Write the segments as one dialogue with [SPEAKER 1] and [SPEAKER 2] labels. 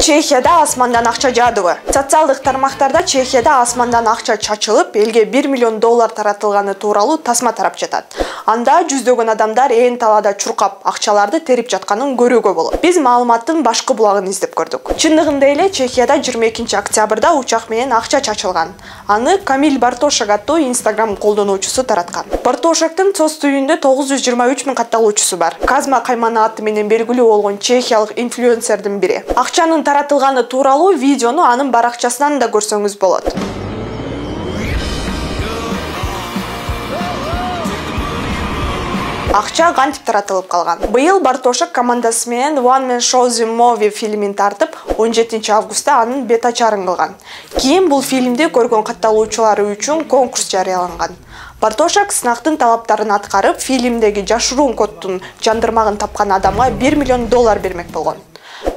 [SPEAKER 1] Чехияда асмандан акча жаадыбы? Социалдык тармактарда Чехияда асмандан акча чачылып, элге 1 миллион доллар таратылганы тууралуу тасма тарап жатат. Анда жүздөгөн адамдар ээн талаада чуркап, акчаларды терип жатканын көрүүгө болот. Биз маалыматтын башкы булагын издеп көрдүк. Чындыгында эле Чехияда 22 октябрда учак менен акча чачылган. Аны Камиль Бартошак аттуу Instagram колдонуучусу тараткан. Бартошактын соц түйүндө 923 000 катталуучусу бар. Казма Каймана аты менен белгилүү болгон чехиялык инфлюенсердин бири. Акчанын таратылганы тууралуу видеону анын баракчасынан да көрсөңүз болот. Акча кантип таратылып калган? Быйыл Бартошак командасы менен One Man Show the Movie фильмин тартып, 17 августта анын бет ачарын кылган. Кийин бул фильмди көргөн катталуучулары үчүн конкурс жарыяланган. Бартошак сынактын талаптарын аткарып, фильмдеги жашыруун коддун жандырмагын тапкан адамга 1 миллион доллар бермек болгон.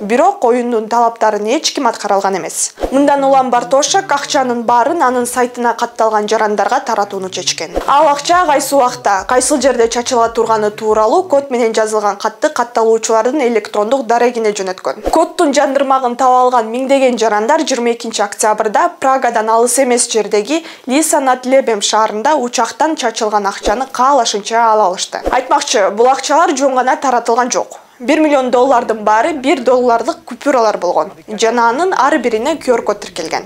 [SPEAKER 1] Бирок оюндун талаптарын эч ким аткара алган эмес. Мындан улам Бартошак акчанын баарын анын сайтына катталган жарандарга таратууну чечкен. Ал акча кайсы убакта, кайсыл жерде чачыла турганы тууралуу код менен жазылган катты катталуучулардын электрондук дарегине жөнөткөн. Коддун жандырмагын таап алган миңдеген жарандар 22 октябрда Прагадан алыс эмес жердеги Лиса над Лебем шаарында учактан чачылган акчаны каалашынча ала алышты. Айтмакчы, бул акчалар жөн гана таратылган жок. 1 миллион доллардын баары 1 долларлык купюралар болгон. Жана анын ар бирине QR-код тиркелген.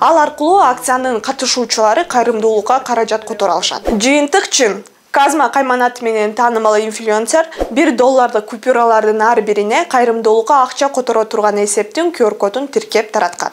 [SPEAKER 1] Ал аркылуу акциянын катышуучулары кайрымдуулукка каражат которо алышат. Жыйынтык чын. Казма Кайманат менен таанымал инфлюенсер 1 долларлык купюралардын ар бирине кайрымдуулукка акча которо турган эсептин QR-кодун тиркеп тараткан.